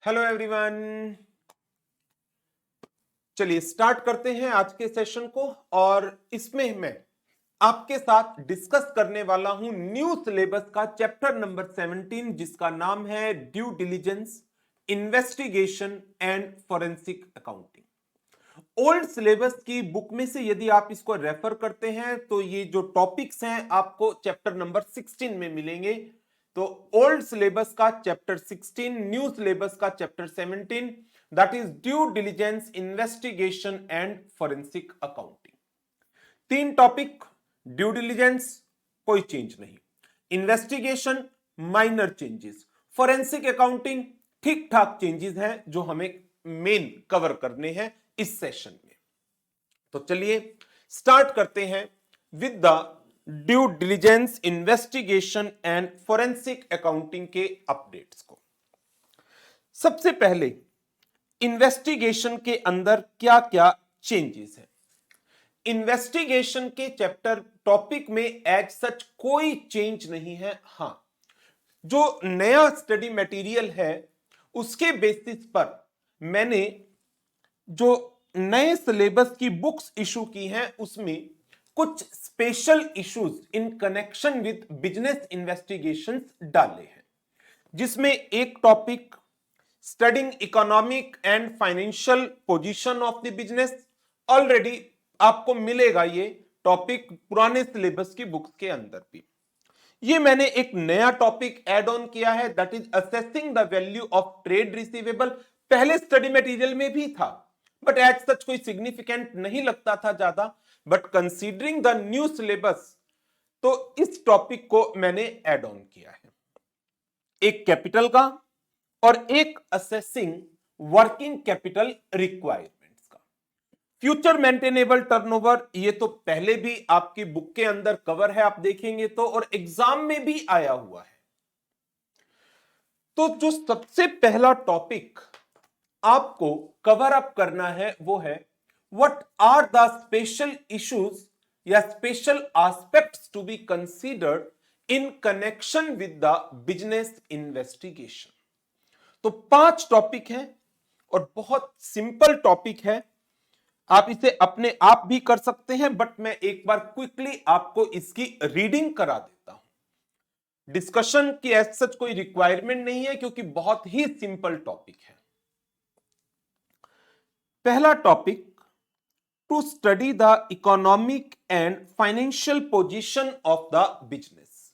Hello everyone. चलिए start करते हैं आज के सेशन को। और इसमें मैं आपके साथ डिस्कस करने वाला हूं न्यू सिलेबस का चैप्टर नंबर 17, जिसका नाम है due diligence, investigation and forensic accounting. Old syllabus की बुक में से यदि आप इसको रेफर करते हैं तो ये जो टॉपिक्स हैं आपको चैप्टर नंबर 16 में मिलेंगे। तो ओल्ड सिलेबस का चैप्टर 16, न्यू सिलेबस का chapter 17, that is due diligence, investigation and forensic accounting. तीन टॉपिक, ड्यू डिलिजेंस कोई चेंज नहीं, investigation minor changes, forensic accounting ठीक ठाक चेंजेस हैं जो हमें मेन कवर करने हैं इस सेशन में। तो चलिए स्टार्ट करते हैं with the due diligence, investigation and forensic accounting के अपडेट्स को। सबसे पहले इन्वेस्टिगेशन के अंदर क्या क्या चेंजेस हैं। इन्वेस्टिगेशन के चैप्टर टॉपिक में एज सच कोई चेंज नहीं है। हां, जो नया स्टडी मटेरियल है उसके बेसिस पर मैंने जो नए सिलेबस की बुक्स इशू की हैं उसमें कुछ special issues in connection with business investigations डाले हैं, जिसमें एक topic studying economic and financial position of the business, already आपको मिलेगा ये टॉपिक पुराने सिलेबस की बुक्स के अंदर भी। ये मैंने एक नया टॉपिक ऐड ऑन किया है, that is assessing the value of trade receivable. पहले स्टडी मटेरियल में भी था बट एज सच कोई सिग्निफिकेंट नहीं लगता था ज्यादा, but considering the new syllabus तो इस टॉपिक को मैंने ऐड ऑन किया है। एक कैपिटल का और एक असेसिंग वर्किंग कैपिटल रिक्वायरमेंट्स का। फ्यूचर मेंटेनेबल टर्नओवर ये तो पहले भी आपकी बुक के अंदर कवर है, आप देखेंगे तो, और एग्जाम में भी आया हुआ है। तो जो सबसे पहला टॉपिक आपको कवर अप करना है वो है what are the special issues या special aspects to be considered in connection with the business investigation. तो 5 टॉपिक हैं और बहुत सिंपल टॉपिक है, आप इसे अपने आप भी कर सकते हैं, बट मैं एक बार क्विकली आपको इसकी रीडिंग करा देता हूं। डिस्कशन की एज सच कोई रिक्वायरमेंट नहीं है क्योंकि बहुत ही सिंपल टॉपिक है। पहला topic, to study the economic and financial position of the business.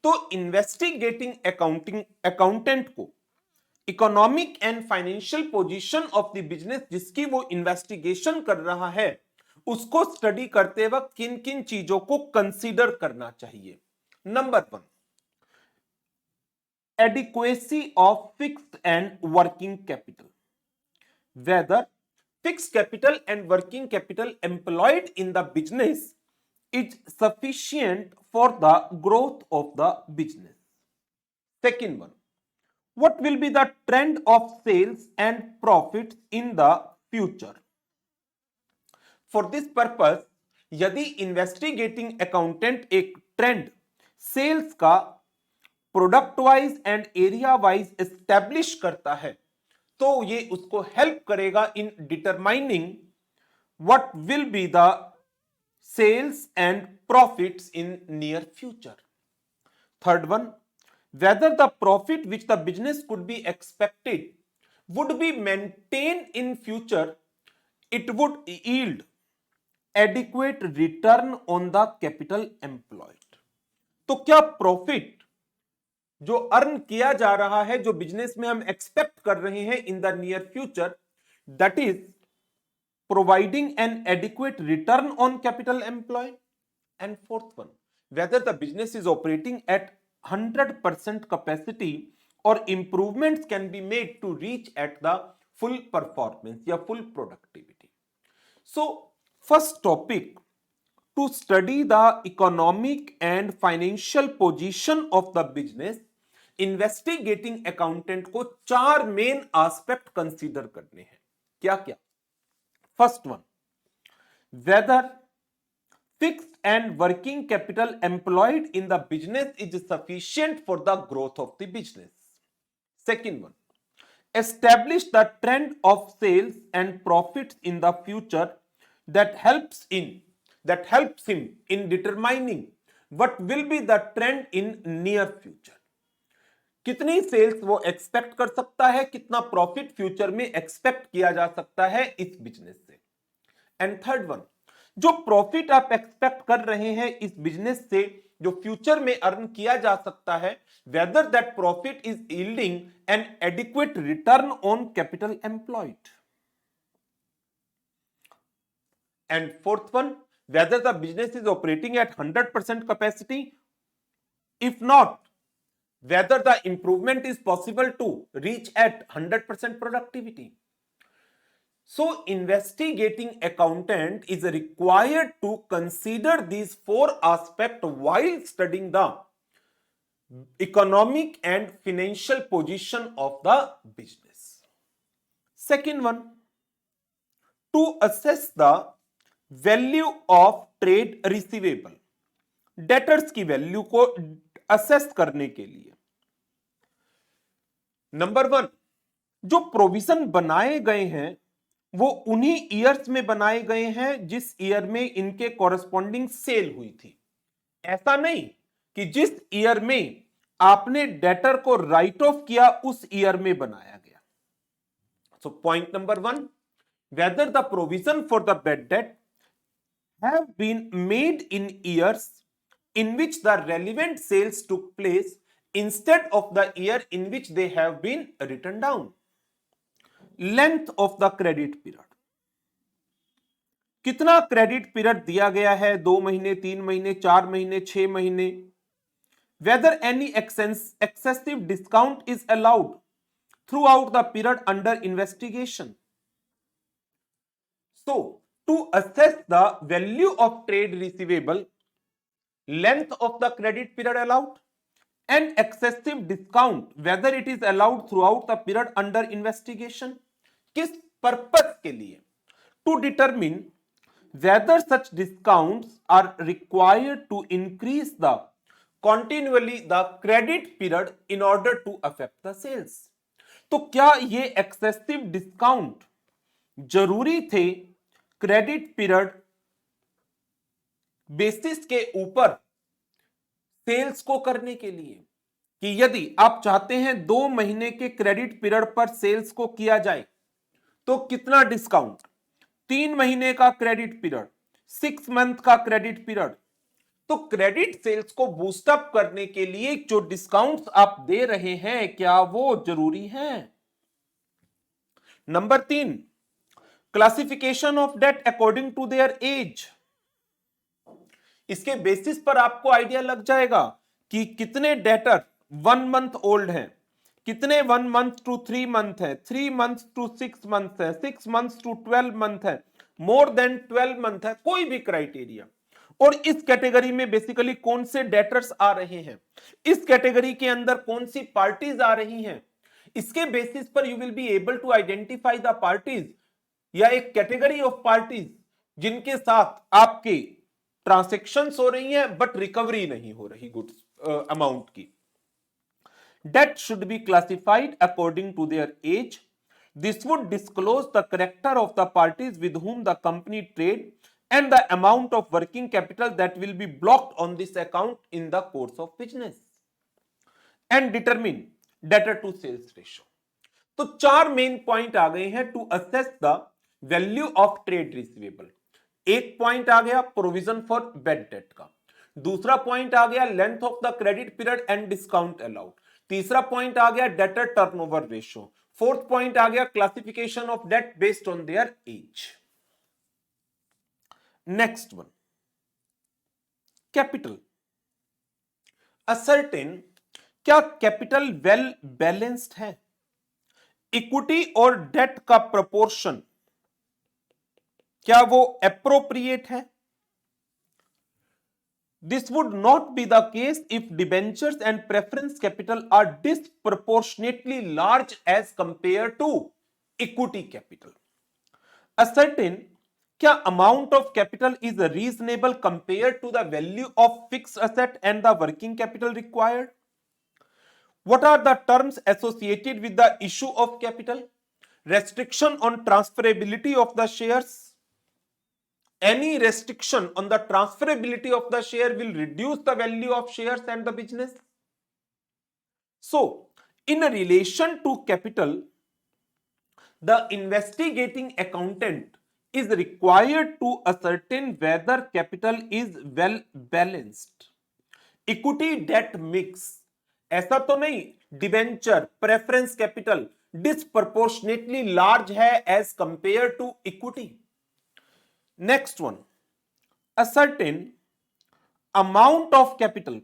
तो इन्वेस्टिगेटिंग अकाउंटेंट को economic and financial position of the business जिसकी वो इन्वेस्टिगेशन कर रहा है उसको स्टडी करते वक्त किन किन चीजों को कंसीडर करना चाहिए। Number 1, adequacy of fixed and working capital, whether fixed capital and working capital employed in the business is sufficient for the growth of the business. Second one, what will be the trend of sales and profits in the future? For this purpose, यदि investigating accountant एक trend sales का product wise and area wise establish करता है तो ये उसको help करेगा in determining what will be the sales and profits in near future. Third one, whether the profit which the business could be expected would be maintained in future, it would yield adequate return on the capital employed। तो क्या profit जो earn किया जा रहा है, जो business में हम एक्सपेक्ट कर रहे हैं in the near future, that is providing an adequate return on capital employ. And fourth one, whether the business is operating at 100% capacity or improvements can be made to reach at the full performance या full productivity. So first topic, to study the economic and financial position of the business, investigating accountant को 4 main aspect consider करने हैं। क्या क्या? First one, whether fixed and working capital employed in the business is sufficient for the growth of the business. Second one, establish the trend of sales and profits in the future that helps him in determining what will be the trend in near future. कितनी sales वो expect कर सकता है, कितना profit future में expect किया जा सकता है इस बिजनेस से. एंड थर्ड वन, जो प्रॉफिट आप एक्सपेक्ट कर रहे हैं इस बिजनेस से जो फ्यूचर में अर्न किया जा सकता है, whether that profit is yielding N adequate return on capital employed. And fourth one, whether the business is operating at 100% capacity. If not, whether the improvement is possible to reach at 100% productivity. So investigating accountant is required to consider these four aspects while studying the economic and financial position of the business. Second one, to assess the value of trade receivable. Debtors की value को assess करने के लिए number one, जो provision बनाए गए हैं वो उन्हीं ईयर्स में बनाए गए हैं जिस ईयर में इनके कॉरेस्पॉन्डिंग सेल हुई थी. ऐसा नहीं कि जिस ईयर में आपने डेटर को राइट ऑफ किया उस ईयर में बनाया गया. So point number one, whether the provision for the bad debt have been made in years in which the relevant sales took place instead of the year in which they have been written down. Length of the credit period. कितना credit period दिया गया है, 2 महीने, 3 महीने, 4 महीने, 6 महीने. Whether any excessive discount is allowed throughout the period under investigation. So, to assess the value of trade receivable, length of the credit period allowed and excessive discount whether it is allowed throughout the period under investigation. किस purpose के लिए? To determine whether such discounts are required to increase the continually the credit period in order to affect the sales. तो क्या ये excessive discount जरूरी थे credit period basis के ऊपर सेल्स को करने के लिए, कि यदि आप चाहते हैं 2 महीने के क्रेडिट पीरियड पर सेल्स को किया जाए तो कितना डिस्काउंट, 3 महीने का क्रेडिट पीरियड, 6 मंथ का क्रेडिट पीरियड. तो क्रेडिट सेल्स को बूस्ट अप करने के लिए जो डिस्काउंट्स आप दे रहे हैं क्या वो जरूरी है? Number 3, classification of debt according to their age. इसके बेसिस पर आपको आइडिया लग जाएगा कि कितने डेटर 1 मंथ ओल्ड हैं, कितने 1 मंथ टू 3 मंथ है, 3 मंथ टू 6 मंथ है, 6 मंथ टू 12 मंथ है, मोर देन 12 मंथ है, कोई भी क्राइटेरिया. और इस कैटेगरी में बेसिकली कौन से डेटर्स आ रहे हैं, इस कैटेगरी के अंदर कौन सी पार्टीज आ रही हैं, इसके बेसिस पर you will be able to identify the parties या एक कैटेगरी ऑफ पार्टीज जिनके साथ आपके ट्रांसैक्शंस हो रही हैं बट रिकवरी नहीं हो रही गुड्स अमाउंट की. Debt should be classified according to their age. This would disclose the character of the parties with whom the company trade and the amount of working capital that will be blocked on this account in the course of business. And determine debtor to sales ratio. तो 4 main point आ गए हैं to assess the value of trade receivable. एक point आ गया provision for bad debt का, दूसरा point आ गया length of the credit period and discount allowed, तीसरा पॉइंट आ गया debtor turnover ratio, fourth point आ गया classification of debt based on their age. Next one, capital. Ascertain, क्या कैपिटल वेल बैलेंस्ड है? इक्विटी और डेट का प्रोपोर्शन क्या वो एप्रोप्रिएट है? This would not be the case if debentures and preference capital are disproportionately large as compared to equity capital. Ascertain, क्या amount of capital is reasonable compared to the value of fixed asset and the working capital required? What are the terms associated with the issue of capital? Restriction on transferability of the shares. Any restriction on the transferability of the share will reduce the value of shares and the business. So, in relation to capital, the investigating accountant is required to ascertain whether capital is well balanced. Equity debt mix, ऐसा तो नहीं debenture preference capital disproportionately large है as compare to equity. Next one, ascertain amount of capital,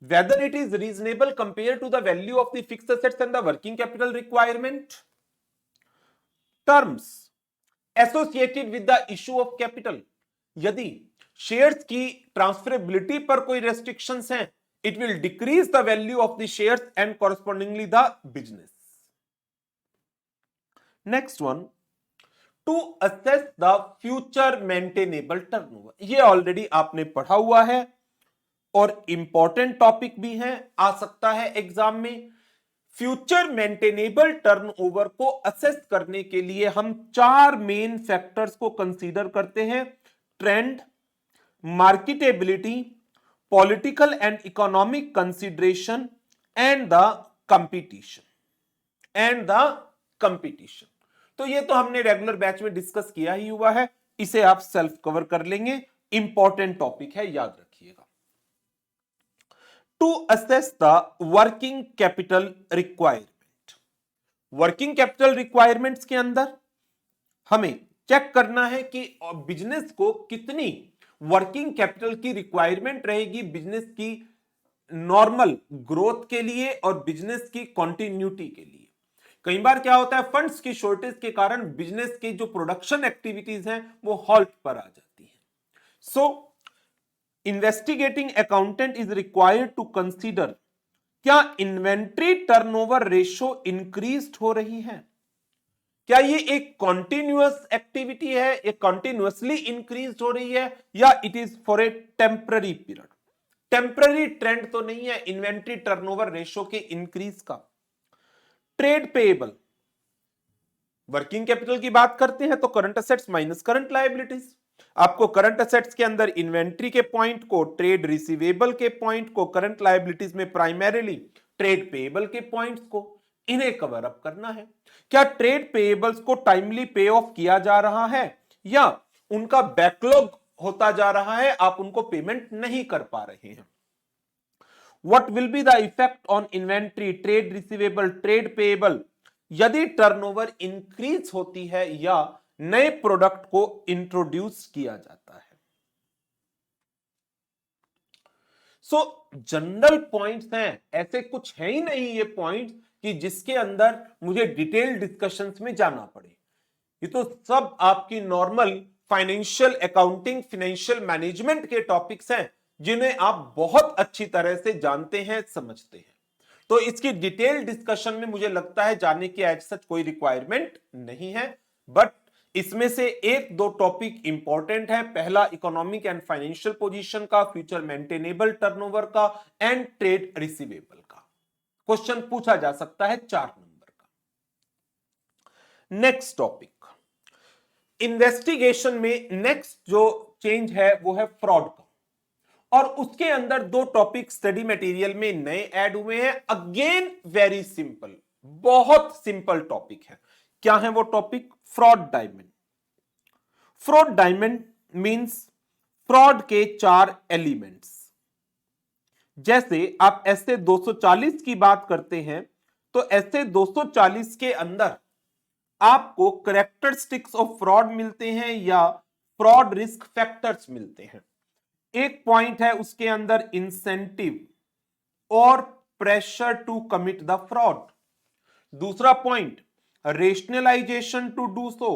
whether it is reasonable compared to the value of the fixed assets and the working capital requirement. Terms associated with the issue of capital, यदि shares की transferability पर कोई restrictions हैं, it will decrease the value of the shares and correspondingly the business. Next one, to assess the future maintainable turnover. ये already आपने पढ़ा हुआ है और इंपॉर्टेंट टॉपिक भी है, आ सकता है एग्जाम में. फ्यूचर मेंटेनेबल टर्नओवर को असेस करने के लिए हम 4 मेन फैक्टर्स को कंसीडर करते हैं: trend, marketability, political and economic consideration and the competition. तो ये तो हमने रेगुलर बैच में डिस्कस किया ही हुआ है, इसे आप सेल्फ कवर कर लेंगे. इंपॉर्टेंट टॉपिक है, याद रखिएगा. To assess the working capital requirement. Working capital requirements के अंदर हमें चेक करना है कि बिजनेस को कितनी वर्किंग कैपिटल की रिक्वायरमेंट रहेगी बिजनेस की नॉर्मल ग्रोथ के लिए और बिजनेस की कंटिन्यूटी के लिए. कई बार क्या होता है, फंड्स की शॉर्टेज के कारण बिजनेस की जो प्रोडक्शन एक्टिविटीज हैं वो हॉल्ट पर आ जाती है. So investigating accountant is required to consider, क्या इन्वेंट्री टर्नओवर रेशो इंक्रीज हो रही है, क्या ये एक कॉन्टिन्यूअस एक्टिविटी है, ये कॉन्टिन्यूअसली इंक्रीज हो रही है, या it is for a temporary period. Temporary trend तो नहीं है इन्वेंट्री टर्नओवर रेशो के इंक्रीज का. ट्रेड पेएबल, वर्किंग कैपिटल की बात करते हैं तो current assets minus current liabilities. आपको करंट असेट्स के अंदर इन्वेंट्री के पॉइंट को, ट्रेड रिसीवेबल के पॉइंट को, करंट लायबिलिटीज में प्राइमरीली ट्रेड पेएबल के पॉइंट्स को, इन्हें कवर अप करना है. क्या ट्रेड पेएबल्स को टाइमली पे ऑफ किया जा रहा है या उनका बैकलॉग होता जा रहा है, आप उनको पेमेंट नहीं कर पा रहे हैं. What will be the effect on inventory, trade receivable, trade payable यदि टर्नओवर इंक्रीज होती है या नए प्रोडक्ट को इंट्रोड्यूस किया जाता है. सो जनरल पॉइंट्स हैं, ऐसे कुछ है ही नहीं ये पॉइंट्स कि जिसके अंदर मुझे डिटेल डिस्कशंस में जाना पड़े. ये तो सब आपकी normal financial accounting, financial management के टॉपिक्स हैं जिन्हें आप बहुत अच्छी तरह से जानते हैं, समझते हैं. तो इसकी डिटेल डिस्कशन में मुझे लगता है जाने की एज सच कोई रिक्वायरमेंट नहीं है, बट इसमें से एक दो टॉपिक इंपॉर्टेंट है. पहला इकोनॉमिक एंड फाइनेंशियल पोजीशन का, फ्यूचर मेंटेनेबल टर्नओवर का एंड ट्रेड रिसीवेबल का. क्वेश्चन पूछा जा सकता है 4 नंबर का. नेक्स्ट टॉपिक, इन्वेस्टिगेशन में नेक्स्ट जो चेंज है वो है फ्रॉड का, और उसके अंदर 2 टॉपिक स्टडी मटेरियल में नए ऐड हुए हैं. अगेन वेरी सिंपल, बहुत सिंपल टॉपिक है. क्या है वो topic? Fraud diamond. Fraud diamond means fraud के 4 एलिमेंट्स. जैसे आप ऐसे 240 की बात करते हैं तो ऐसे 240 के अंदर आपको कैरेक्टरिस्टिक्स ऑफ फ्रॉड मिलते हैं या फ्रॉड रिस्क फैक्टर्स मिलते हैं. एक पॉइंट है उसके अंदर इंसेंटिव और pressure to commit the fraud. दूसरा point rationalisation to do so.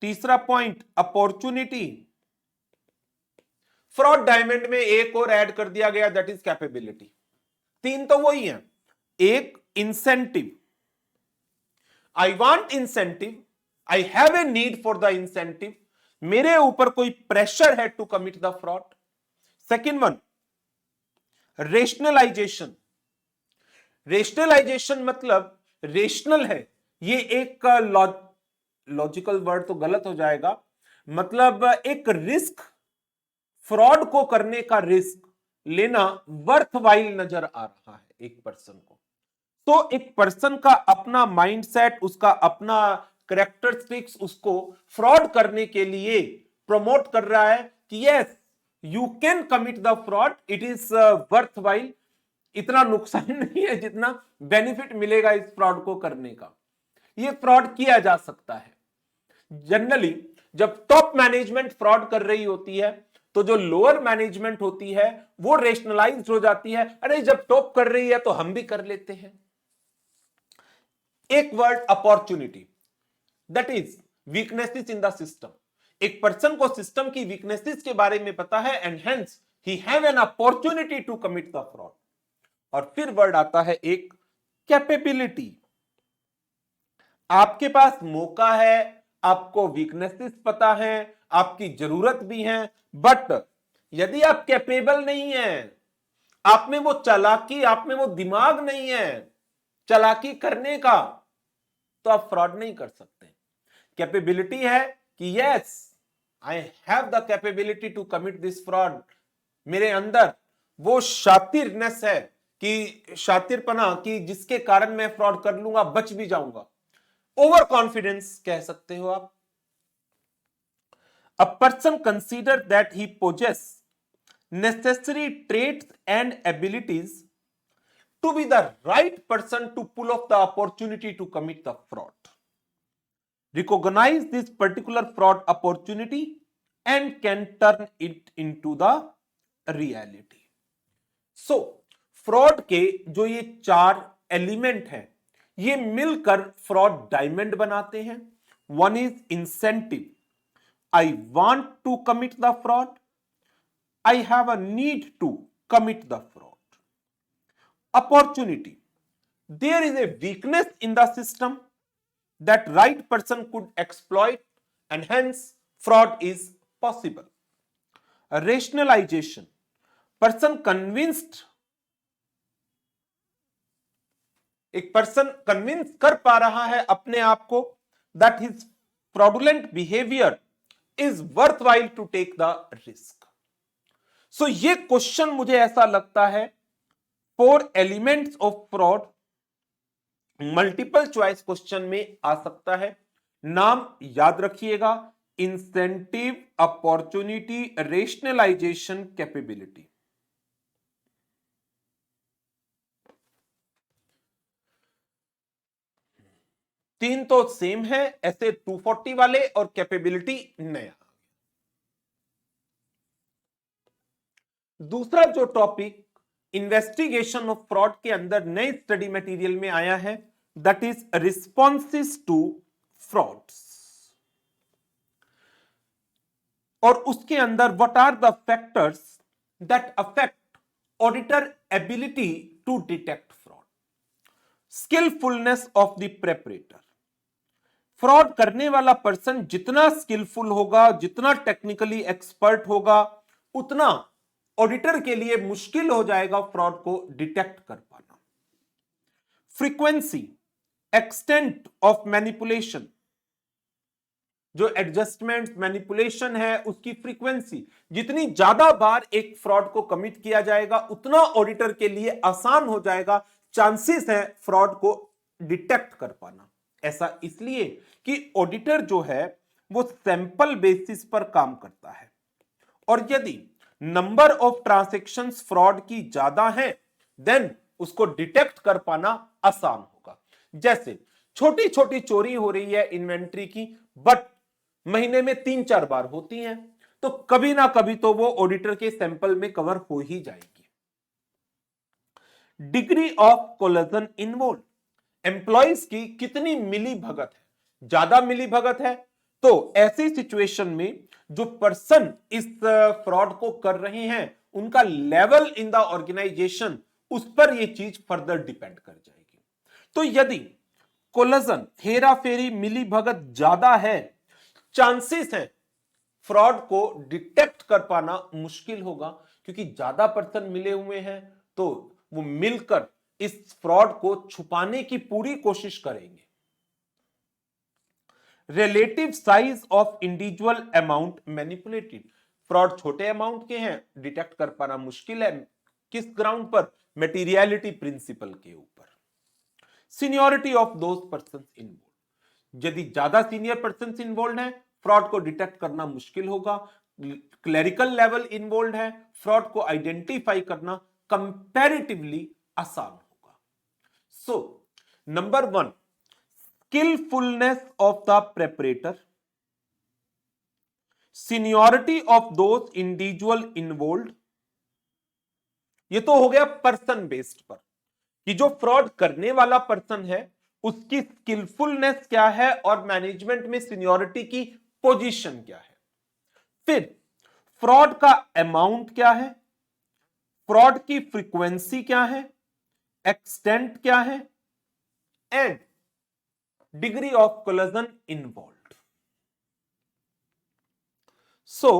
तीसरा पॉइंट अपॉर्चुनिटी. फ्रॉड डायमंड में एक और ऐड कर दिया गया, दैट इज कैपेबिलिटी. 3 तो वही है. एक incentive, I want incentive, I have a need for the incentive, मेरे ऊपर कोई प्रेशर है to commit the fraud. Second one, rationalization, rationalization मतलब रेशनल है, ये एक लॉजिकल वर्ड तो गलत हो जाएगा, मतलब एक रिस्क, फ्रॉड को करने का रिस्क लेना वर्थ वाइल नजर आ रहा है एक पर्सन को। तो एक पर्सन का अपना माइंडसेट, उसका अपना कैरेक्टरिस्टिक्स उसको फ्रॉड करने के लिए प्रमोट कर रहा है कि yes you can commit the fraud, it is worth while, इतना नुकसान नहीं है जितना बेनिफिट मिलेगा इस फ्रॉड को करने का, ये फ्रॉड किया जा सकता है। जनरली जब टॉप मैनेजमेंट फ्रॉड कर रही होती है तो जो लोअर मैनेजमेंट होती है वो रेशनलाइज्ड हो जाती है, अरे जब टॉप कर रही है तो हम भी कर लेते हैं। एक word opportunity, that is weaknesses in the system. एक पर्सन को सिस्टम की वीकनेसेस के बारे में पता है and hence he have an opportunity to commit the fraud. और फिर वर्ड आता है एक कैपेबिलिटी, आपके पास मौका है, आपको वीकनेसेस पता है, आपकी जरूरत भी है, बट यदि आप कैपेबल नहीं है, आप में वो चालाकी, आप में वो दिमाग नहीं है चालाकी करने का, तो आप फ्रॉड नहीं कर सकते। कैपेबिलिटी है कि yes I have the capability to commit this fraud, मेरे अंदर वो शातिरनेस है कि शातिरपना कि जिसके कारण मैं फ्रॉड कर लूंगा, बच भी जाऊंगा। ओवर कॉन्फिडेंस कह सकते हो आप। A person consider that he possess necessary traits and abilities to be the right person to pull off the opportunity to commit the fraud. Recognize this particular fraud opportunity and can turn it into the reality. So, fraud के जो ये 4 element हैं, ये मिलकर fraud diamond बनाते हैं। One is incentive, I want to commit the fraud, I have a need to commit the fraud. Opportunity, there is a weakness in the system that right person could exploit and hence fraud is possible. A rationalization, person convinced, एक person convince कर पा रहा है अपने आप को that his fraudulent behavior is worthwhile to take the risk. सो ये question मुझे ऐसा लगता है 4 elements of fraud multiple choice question में आ सकता है। नाम याद रखिएगा, इंसेंटिव, अपॉर्चुनिटी, रेशनलाइजेशन, कैपेबिलिटी। तीन तो सेम है, ऐसे 240 वाले और कैपेबिलिटी नया। दूसरा जो टॉपिक इन्वेस्टिगेशन ऑफ फ्रॉड के अंदर नए स्टडी मटेरियल में आया है, that is responses to frauds, और उसके अंदर what are the factors that affect auditor ability to detect fraud, skillfulness of the preparator. Fraud करने वाला पर्सन जितना स्किलफुल होगा, जितना टेक्निकली एक्सपर्ट होगा, उतना ऑडिटर के लिए मुश्किल हो जाएगा फ्रॉड को डिटेक्ट कर पाना। फ्रीक्वेंसी, एक्सटेंट ऑफ मैनिपुलेशन, जो एडजस्टमेंट मैनिपुलेशन है उसकी फ्रीक्वेंसी, जितनी ज्यादा बार एक फ्रॉड को कमिट किया जाएगा उतना ऑडिटर के लिए आसान हो जाएगा, चांसेस है फ्रॉड को डिटेक्ट कर पाना। ऐसा इसलिए कि ऑडिटर जो है वो सैंपल बेसिस पर काम करता है, और यदि नंबर ऑफ ट्रांजैक्शंस फ्रॉड की ज्यादा है देन उसको डिटेक्ट कर पाना आसान होगा। जैसे छोटी छोटी चोरी हो रही है इन्वेंट्री की, बट महीने में 3-4 बार होती हैं, तो कभी ना कभी तो वो ऑडिटर के सैंपल में कवर हो ही जाएगी। डिग्री ऑफ कोलजन इन्वॉल्व, एम्प्लॉइज की कितनी मिली भगत है, ज्यादा मिली भगत है तो ऐसी सिचुएशन में जो पर्सन इस फ्रॉड को कर रहे हैं उनका लेवल इन द ऑर्गेनाइजेशन, उस पर यह चीज फर्दर डिपेंड कर जाएगी। तो यदि कोलजन, हेरा फेरी, मिली भगत ज्यादा है, चांसेस है फ्रॉड को डिटेक्ट कर पाना मुश्किल होगा, क्योंकि ज्यादा पर्सन मिले हुए हैं, तो वो मिलकर इस फ्रॉड को छुपाने की पूरी कोशिश करेंगे। Relative size of individual amount manipulated, fraud छोटे अमाउंट के हैं, डिटेक्ट कर पाना मुश्किल है। किस ग्राउंड पर? मेटीरियलिटी प्रिंसिपल के ऊपर। Seniority of those person involve, यदि ज्यादा सीनियर पर्सन इन्वॉल्व है फ्रॉड को डिटेक्ट करना मुश्किल होगा। क्लरिकल लेवल इन्वॉल्व है, फ्रॉड को आइडेंटिफाई करना कंपैरेटिवली आसान होगा। So number 1, skillfulness of the preparator, seniority of those individual involved। ये तो हो गया पर्सन बेस्ड पर कि जो फ्रॉड करने वाला पर्सन है उसकी स्किलफुलनेस क्या है और मैनेजमेंट में सीनियरिटी की पोजीशन क्या है। फिर फ्रॉड का अमाउंट क्या है, फ्रॉड की फ्रीक्वेंसी क्या है, एक्सटेंट क्या है, and degree of collusion involved. So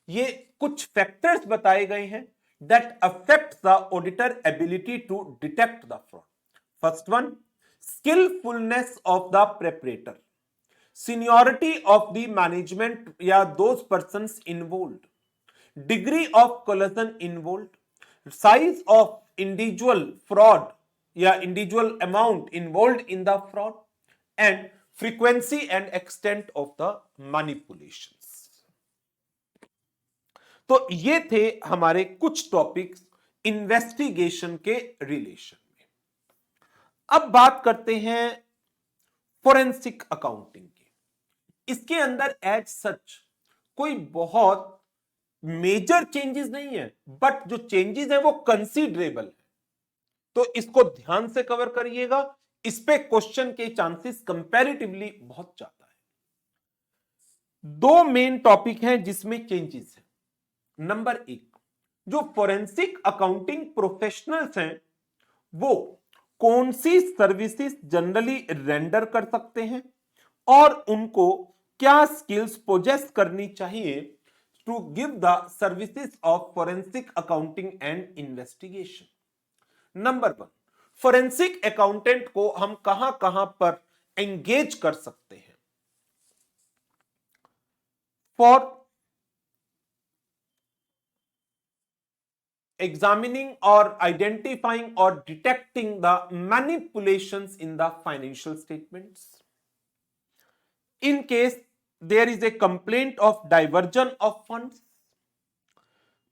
ये कुछ फैक्टर्स बताए गए हैं that affect the auditor ability to detect the fraud. First one, skillfulness of the preparator, seniority of the management या those persons involved, degree of collusion involved, size of individual fraud या individual amount involved in the fraud, and frequency and extent of the manipulations। तो ये थे हमारे कुछ topics investigation के relation में। अब बात करते हैं फोरेंसिक अकाउंटिंग की। इसके अंदर एज सच कोई बहुत मेजर चेंजेस नहीं है, बट जो चेंजेस है वो कंसीडरेबल है, तो इसको ध्यान से कवर करिएगा। इस पे क्वेश्चन के चांसेस कंपैरेटिवली बहुत ज्यादा है। दो मेन टॉपिक हैं जिसमें चेंजेस है। नंबर 1, जो फोरेंसिक अकाउंटिंग प्रोफेशनल्स हैं वो कौन सी सर्विसेज जनरली रेंडर कर सकते हैं और उनको क्या स्किल्स पोजेस करनी चाहिए to give the services of forensic accounting and investigation. Number 1, forensic accountant को हम कहां कहां पर एंगेज कर सकते हैं? फॉर एग्जामिनिंग और आइडेंटिफाइंग और detecting the manipulations in the financial statements, in case there is a complaint of diversion of funds,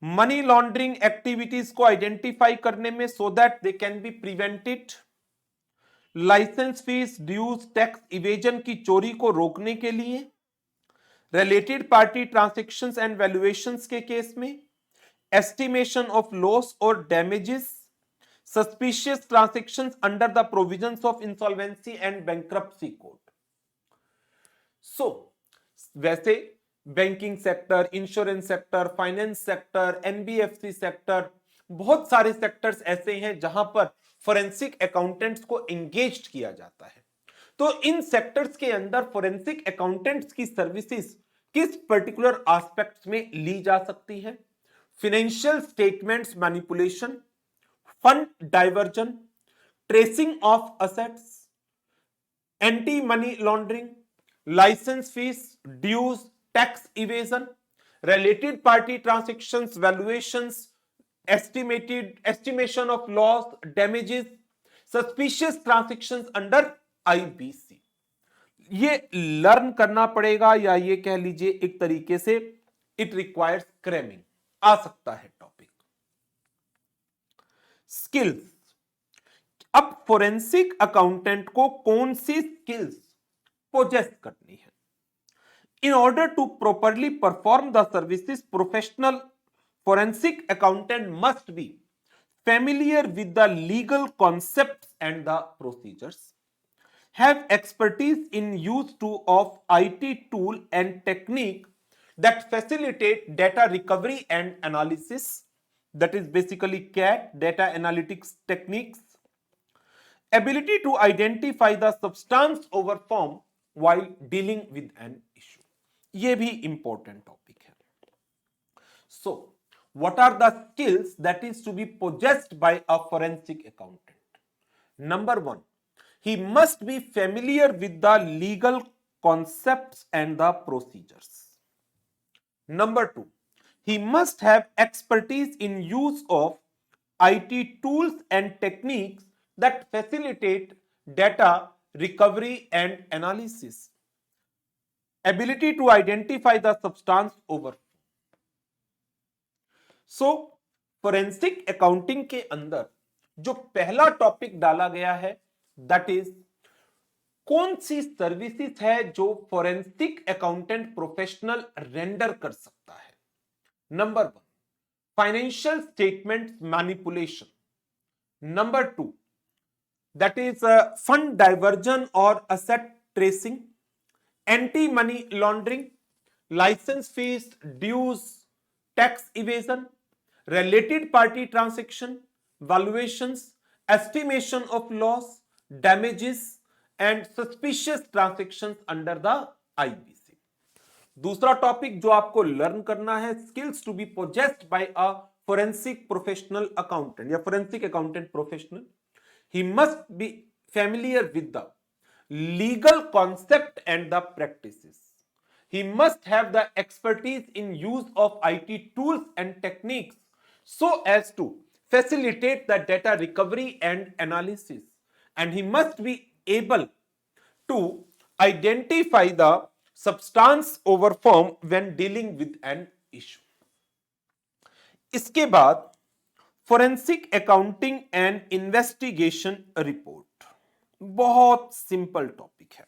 money laundering activities को आइडेंटिफाई करने में so that they can be prevented, license fees, dues, tax evasion की चोरी को रोकने के लिए, related party transactions and valuations के केस में, एस्टिमेशन ऑफ लॉस और damages, suspicious transactions under the provisions of insolvency and bankruptcy code. So वैसे banking sector, insurance sector, finance sector, NBFC sector, बहुत सारे सेक्टर्स ऐसे हैं जहां पर फोरेंसिक अकाउंटेंट्स को एंगेज किया जाता है। तो इन सेक्टर्स के अंदर फोरेंसिक अकाउंटेंट्स की सर्विसेज किस पर्टिकुलर एस्पेक्ट्स में ली जा सकती है? Financial statements manipulation, fund diversion, tracing of assets, anti money laundering, licence fees, dues, tax evasion, related party transactions, valuations, estimation of loss, damages, suspicious transactions under IBC। ये learn करना पड़ेगा या ये कह लीजिए एक तरीके से इट रिक्वायर्स क्रैमिंग, आ सकता है टॉपिक। स्किल्स, अब फोरेंसिक अकाउंटेंट को कौन सी स्किल्स पोजेस करनी है? In order to properly perform the services, professional forensic accountant must be familiar with the legal concepts and the procedures, have expertise in use of IT tool and technique that facilitate data recovery and analysis, that is basically CAT, data analytics techniques, ability to identify the substance over form while dealing with an issue। ये भी important topic है। So What are the skills that is to be possessed by a forensic accountant? Number one, he must be familiar with the legal concepts and the procedures. Number two, he must have expertise in use of IT tools and techniques that facilitate data recovery and analysis. Ability to identify the substance over. So forensic accounting के अंदर जो पहला topic डाला गया है that is कौन सी services है जो फोरेंसिक अकाउंटेंट प्रोफेशनल रेंडर कर सकता है। Number one, financial statement manipulation. Number two, that is fund diversion और asset tracing, anti money laundering, licence fees, dues, tax evasion, related party transaction, valuations, estimation of loss, damages and suspicious transactions under the IBC। दूसरा topic जो आपको learn करना है, skills to be possessed by a forensic professional accountant या forensic accountant professional. He must be familiar with the legal concept and the practices. He must have the expertise in use of IT tools and techniques so as to facilitate the data recovery and analysis, and he must be able to identify the substance over form when dealing with an issue। इसके बाद forensic accounting and investigation report, बहुत simple topic है।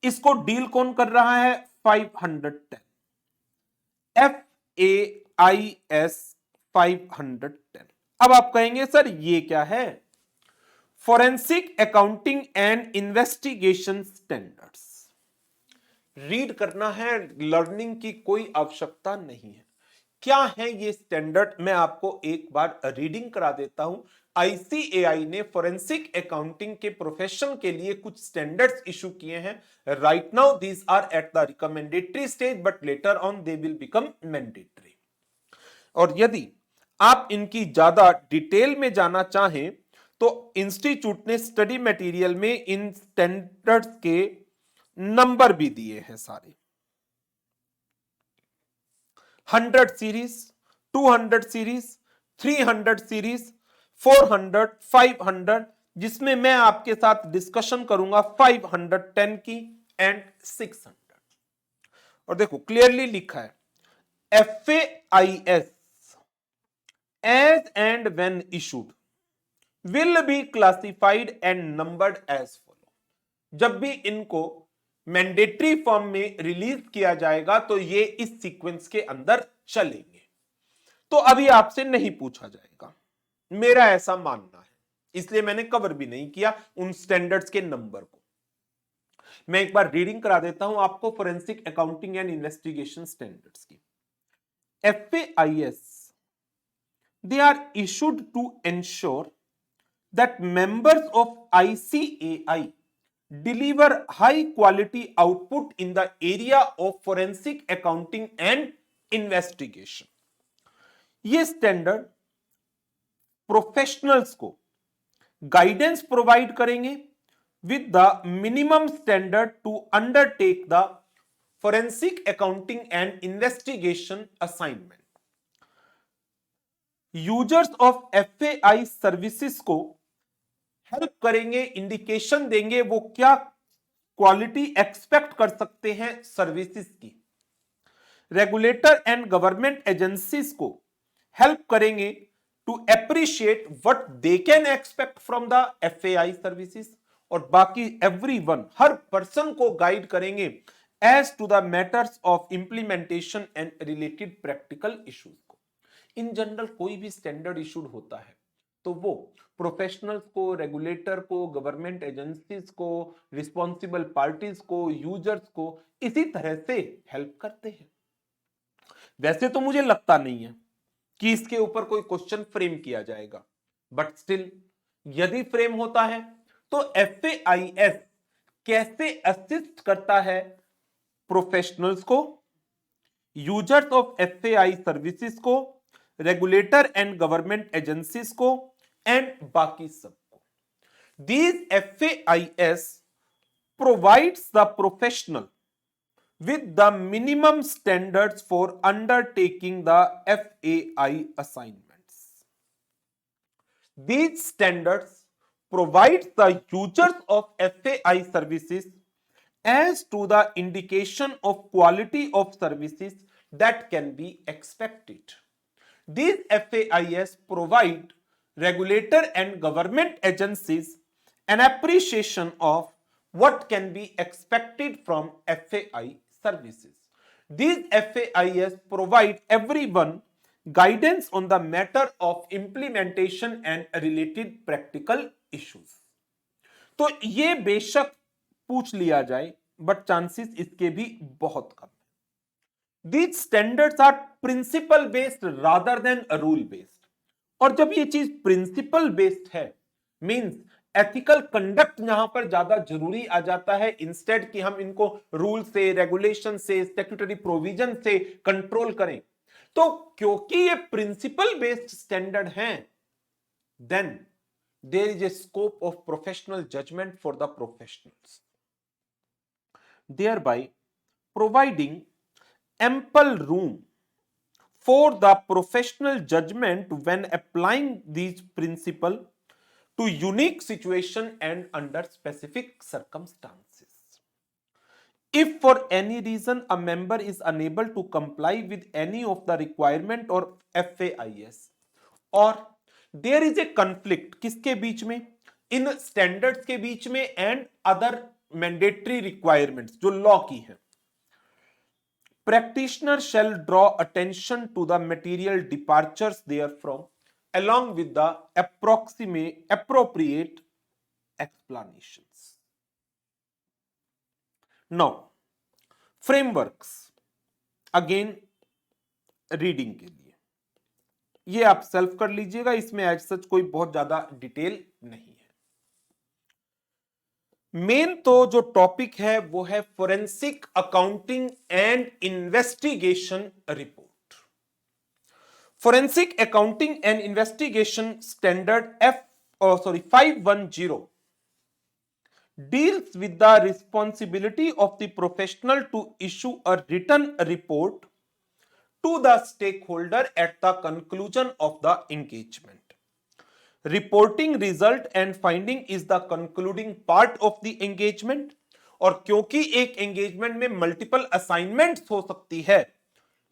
इसको deal कौन कर रहा है? 510 FAIS 510। अब आप कहेंगे सर ये क्या है? Forensic accounting and investigation standards. Read करना है, लर्निंग की कोई आवश्यकता नहीं है। क्या है ये स्टैंडर्ड? मैं आपको एक बार रीडिंग करा देता हूं। ICAI ने फोरेंसिक अकाउंटिंग के प्रोफेशन के लिए कुछ स्टैंडर्ड्स इशू किए हैं। Right now these are at the recommendatory stage but later on they will become mandatory. और यदि आप इनकी ज्यादा डिटेल में जाना चाहें तो इंस्टीट्यूट ने स्टडी मटेरियल में इन स्टैंडर्ड्स के नंबर भी दिए हैं सारे। 100 सीरीज, 200 सीरीज, 300 सीरीज, 400, 500, जिसमें मैं आपके साथ डिस्कशन करूंगा 510 की एंड 600। और देखो क्लियरली लिखा है FAIS as and when issued will be classified and numbered as follow। जब भी इनको मैंडेटरी फॉर्म में रिलीज किया जाएगा तो ये इस सीक्वेंस के अंदर चलेंगे। तो अभी आपसे नहीं पूछा जाएगा, मेरा ऐसा मानना है, इसलिए मैंने कवर भी नहीं किया उन स्टैंडर्ड्स के नंबर को। मैं एक बार रीडिंग करा देता हूं आपको forensic accounting and investigation standards की। FAIS, they are issued to ensure that members of ICAI deliver high quality output in the area of forensic accounting and investigation। ये स्टैंडर्ड प्रोफेशनल्स को गाइडेंस प्रोवाइड करेंगे with the minimum standard to undertake the forensic accounting and investigation assignment. Users of FAI services को help करेंगे, indication देंगे वो क्या quality expect कर सकते हैं सर्विसेज की। रेगुलेटर एंड गवर्नमेंट एजेंसीज को हेल्प करेंगे to appreciate what they can expect from the FAI services. और बाकी एवरीवन, हर पर्सन को गाइड करेंगे as to the matters of implementation and related practical issues को। इन जनरल कोई भी स्टैंडर्ड इशूड होता है तो वो प्रोफेशनल्स को, रेगुलेटर को, गवर्नमेंट एजेंसीज को, रिस्पॉन्सिबल पार्टीज को, यूजर्स को इसी तरह से हेल्प करते हैं। वैसे तो मुझे लगता नहीं है कि इसके ऊपर कोई क्वेश्चन फ्रेम किया जाएगा, बट स्टिल यदि फ्रेम होता है तो FAIS कैसे असिस्ट करता है प्रोफेशनल्स को, यूजर्स ऑफ एफएआई सर्विसेज को, रेगुलेटर एंड गवर्नमेंट एजेंसीज को एंड बाकी सबको। These FAIs provides the professional with the minimum standards for undertaking the FAI assignments. These standards provide the users of FAI services as to the indication of quality of services that can be expected. These FAIs provide regulator and government agencies an appreciation of what can be expected from FAI services. These FAIs provide everyone guidance on the matter of implementation and related practical issues. तो ये बेशक पूछ लिया जाए, but chances इसके भी बहुत कम है। These standards are principle based rather than rule based. और जब ये चीज प्रिंसिपल बेस्ड है, मींस एथिकल कंडक्ट यहां पर ज्यादा जरूरी आ जाता है, इंस्टेड कि हम इनको रूल से, रेगुलेशन से, स्टैट्यूटरी प्रोविजन से कंट्रोल करें। तो क्योंकि ये प्रिंसिपल बेस्ड स्टैंडर्ड हैं, then there is a scope of professional judgement for the professionals, thereby providing ample room for the professional judgment when applying these principles to unique situation and under specific circumstances. If for any reason a member is unable to comply with any of the requirement or FAIs, or there is a conflict किसके बीच में, इन standards के बीच में and other mandatory requirements जो law की है, practitioner shall draw attention to the material departures therefrom along with the appropriate explanations. Now, frameworks again reading के लिए ये आप सेल्फ कर लीजिएगा, इसमें एज सच कोई बहुत ज्यादा डिटेल नहीं है। मेन तो जो टॉपिक है वो है forensic accounting and investigation report. Forensic accounting and investigation standard 510 deals with the responsibility of the professional to issue a written report to the stakeholder at the conclusion of the engagement. Reporting result and finding is the concluding part of the engagement. और क्योंकि एक engagement में multiple assignments हो सकती है,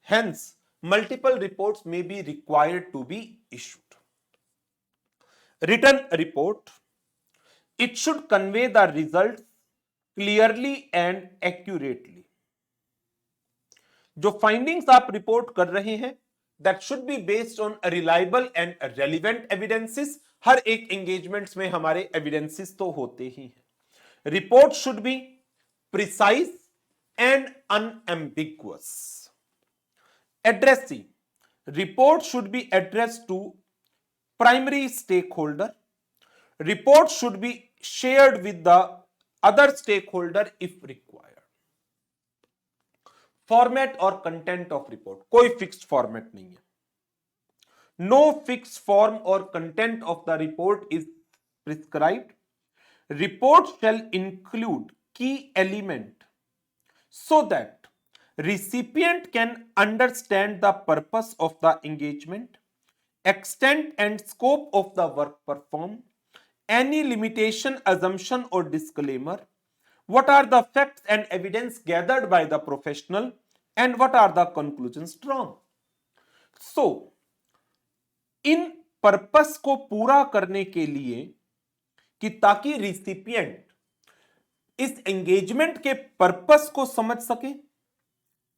hence multiple reports may be required to be issued. Written report, it should convey the results clearly and accurately. जो findings आप report कर रहे हैं, that should be based on reliable and relevant evidences. हर एक engagements में हमारे evidences तो होते ही हैं। Report should be precise and unambiguous. Addressing, report should be addressed to primary stakeholder. Report should be shared with the other stakeholder if required. Format और content of report, कोई fixed format नहीं है। No fixed form or content of the report is prescribed. Report shall include key element so that recipient can understand the purpose of the engagement, extent and scope of the work performed, any limitation, assumption or disclaimer, what are the facts and evidence gathered by the professional, and what are the conclusions drawn. So, in purpose को पूरा करने के लिए कि ताकि recipient इस engagement के purpose को समझ सके,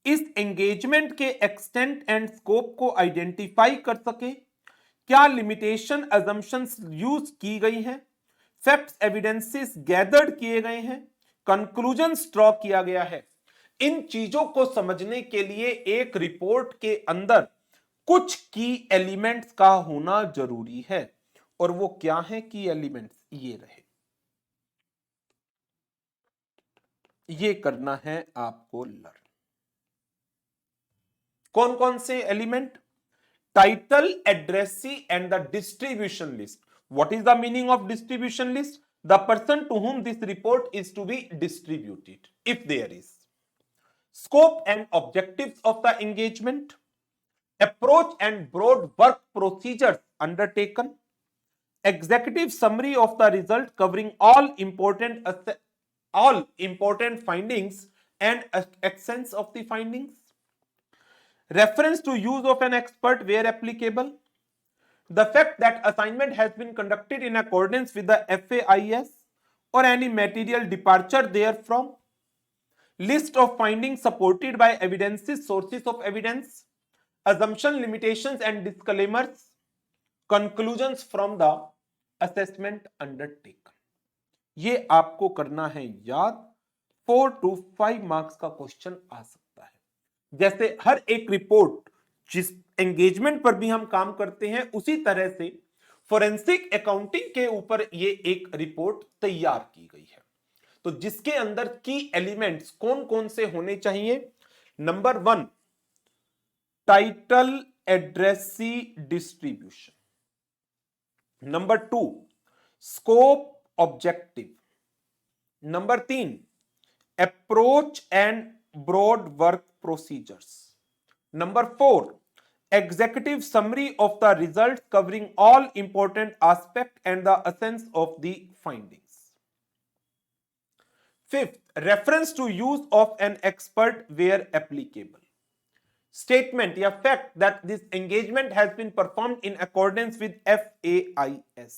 इस एंगेजमेंट के एक्सटेंट एंड स्कोप को आइडेंटिफाई कर सके, क्या लिमिटेशन अजम्पशंस यूज की गई हैं, फैक्ट्स एविडेंसेस गैदर्ड किए गए हैं, कंक्लूजन्स ड्रॉ किया गया है। इन चीजों को समझने के लिए एक रिपोर्ट के अंदर कुछ की एलिमेंट्स का होना जरूरी है। और वो क्या है की एलिमेंट्स? ये रहे, ये करना है आपको लर्न। कौन कौन से element? Title, addressee and the distribution list. What is the meaning of distribution list? The person to whom this report is to be distributed, if there is. Scope and objectives of the engagement. Approach and broad work procedures undertaken. Executive summary of the result covering all important findings and essence of the findings. Reference to use of an expert where applicable. The fact that assignment has been conducted in accordance with the FAIS or any material departure therefrom. List of findings supported by evidences, sources of evidence, assumption, limitations and disclaimers, conclusions from the assessment undertaken. ये आपको करना है याद. 4 to 5 marks का question आ सकता है. जैसे हर एक रिपोर्ट जिस एंगेजमेंट पर भी हम काम करते हैं, उसी तरह से फोरेंसिक अकाउंटिंग के ऊपर ये एक रिपोर्ट तैयार की गई है. तो जिसके अंदर की एलिमेंट्स कौन कौन से होने चाहिए? Number 1, title, addressee, distribution. Number 2, scope, objective. Number 3, approach and broad work procedures. Number 4, executive summary of the results covering all important aspects and the essence of the findings. 5th, reference to use of an expert where applicable. Statement या fact that this engagement has been performed in accordance with FAIS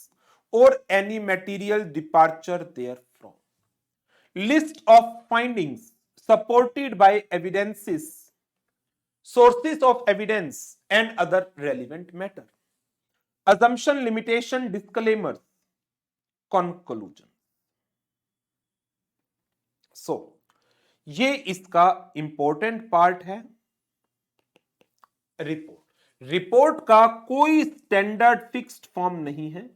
or any material departure therefrom. List of findings supported by evidences, sources of evidence and other relevant matter. Assumption, limitation, disclaimers, conclusion. So, ये इसका important part है. Report का कोई standard fixed form नहीं है.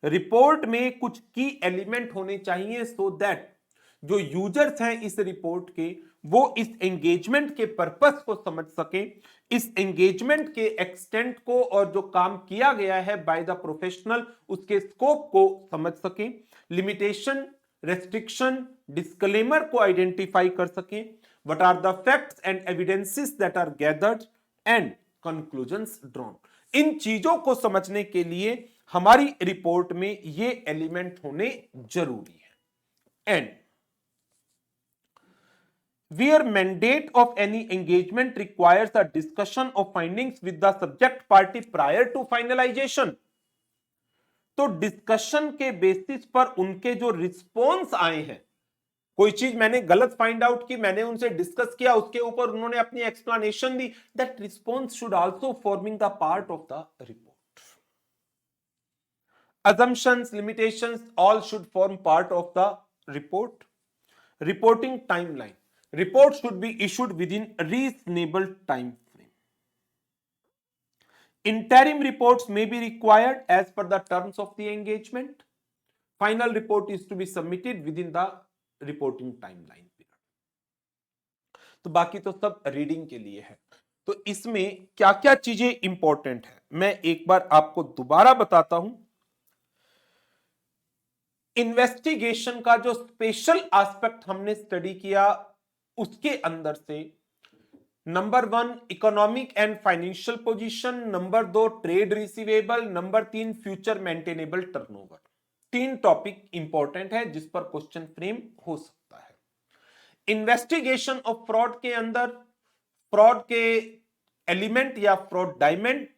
Report में कुछ की एलिमेंट होने चाहिए सो दैट जो यूजर्स हैं इस रिपोर्ट के, वो इस एंगेजमेंट के पर्पस को समझ सके, इस एंगेजमेंट के एक्सटेंट को और जो काम किया गया है बाय द प्रोफेशनल उसके स्कोप को समझ सके, लिमिटेशन, रेस्ट्रिक्शन, डिस्क्लेमर को आइडेंटिफाई कर सके, what are the facts and evidences that are gathered and conclusions drawn. इन चीजों को समझने के लिए हमारी रिपोर्ट में ये एलिमेंट होने जरूरी है. And where mandate of any engagement requires a discussion of findings with the subject party prior to finalization. तो डिस्कशन के बेसिस पर उनके जो रिस्पॉन्स आए हैं, कोई चीज मैंने गलत फाइंड आउट की, मैंने उनसे डिस्कस किया, उसके ऊपर उन्होंने अपनी explanation the, that response should also forming the part of the report. assumptions, limitations, all should form part of the report. Reporting timeline. Report should be issued within a reasonable time frame. Interim reports may be required as per the terms of the engagement. Final report is to be submitted within the reporting timeline period. तो बाकी तो सब reading के लिए है. तो इसमें क्या क्या चीजें इंपॉर्टेंट है मैं एक बार आपको दोबारा बताता हूं. इन्वेस्टिगेशन का जो स्पेशल एस्पेक्ट हमने स्टडी किया उसके अंदर से number 1 economic and financial position, number 2 trade receivable, number 3 future maintainable turnover. 3 topic important है जिस पर क्वेश्चन फ्रेम हो सकता है. इन्वेस्टिगेशन ऑफ फ्रॉड के अंदर फ्रॉड के एलिमेंट या fraud diamond,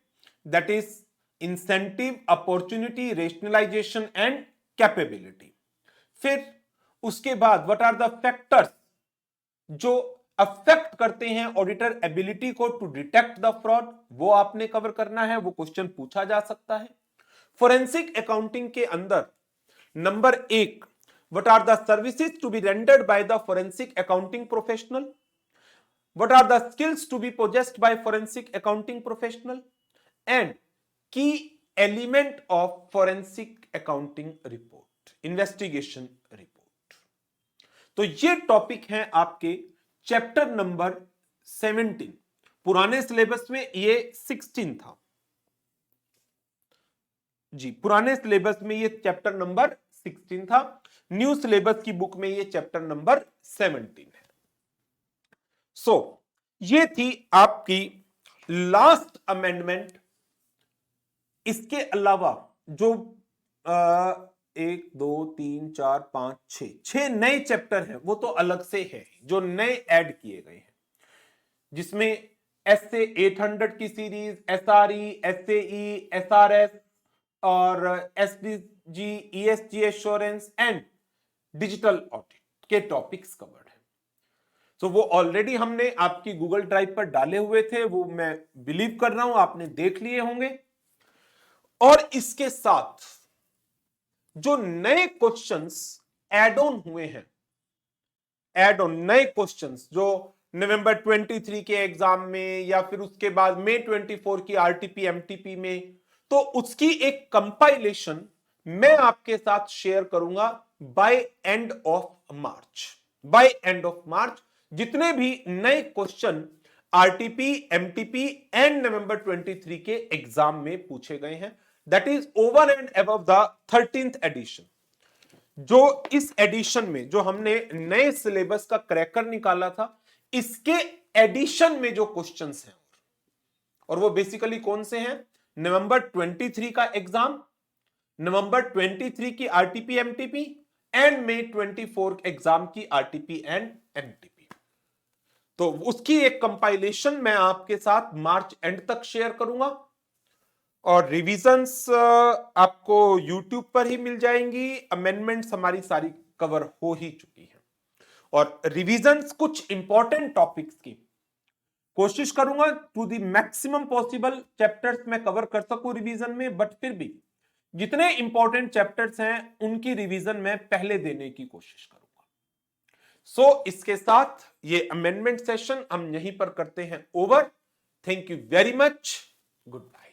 that is incentive, opportunity, rationalization and capability. फिर उसके बाद व्हाट आर द फैक्टर्स जो अफेक्ट करते हैं ऑडिटर एबिलिटी को टू डिटेक्ट द फ्रॉड, वो आपने कवर करना है, वो क्वेश्चन पूछा जा सकता है. फोरेंसिक अकाउंटिंग के अंदर number 1, what are the services to be rendered by the forensic accounting professional, what are the skills to be possessed by forensic accounting professional and key element of forensic accounting report, investigation report. तो ये topic हैं आपके chapter number 17 पुराने syllabus में ये 16 था जी, पुराने syllabus में ये चैप्टर नंबर 16 था, न्यू सिलेबस की बुक में ये चैप्टर नंबर 17 है। सो ये थी आपकी लास्ट अमेंडमेंट। इसके अलावा जो 1 2 3 4 5 6 नए चैप्टर हैं वो तो अलग से है, जो नए ऐड किए गए हैं, जिसमें एसए 800 की सीरीज, एसआरई, एसएई, एसआरएस और SDG, ESG assurance and digital audit के टॉपिक्स कवर्ड है। तो वो ऑलरेडी हमने आपकी गूगल ड्राइव पर डाले हुए थे, वो मैं बिलीव कर रहा हूं आपने देख लिए होंगे। और इसके साथ जो नए क्वेश्चंस ऐड ऑन हुए हैं, ऐड ऑन नए क्वेश्चंस जो नवंबर 23 के एग्जाम में या फिर उसके बाद मई 24 की आरटीपी एमटीपी में, तो उसकी एक कंपाइलेशन मैं आपके साथ शेयर करूंगा by end of March. By end of March जितने भी नए question RTP, MTP and November 23 के एग्जाम में पूछे गए हैं, that is over and above the 13th edition. जो इस एडिशन में जो हमने नए सिलेबस का क्रैकर निकाला था, इसके एडिशन में जो क्वेश्चंस हैं, और वो बेसिकली कौन से हैं, नवंबर 23 का एग्जाम, नवंबर 23 की RTP MTP and May 24 exam की आरटीपी एंड एमटीपी। तो उसकी एक कंपाइलेशन मैं आपके साथ मार्च एंड तक शेयर करूंगा, और रिवीजन्स आपको यूट्यूब पर ही मिल जाएंगी। अमेंडमेंट्स हमारी सारी कवर हो ही चुकी है, और रिवीजन्स कुछ इंपॉर्टेंट टॉपिक्स की कोशिश करूंगा to the maximum possible chapters मैं कवर कर सकूं रिवीजन में, बट फिर भी जितने इंपॉर्टेंट चैप्टर्स हैं उनकी रिवीजन मैं पहले देने की कोशिश करूंगा। सो इसके साथ ये अमेंडमेंट सेशन हम यहीं पर करते हैं over. Thank you very much, good bye.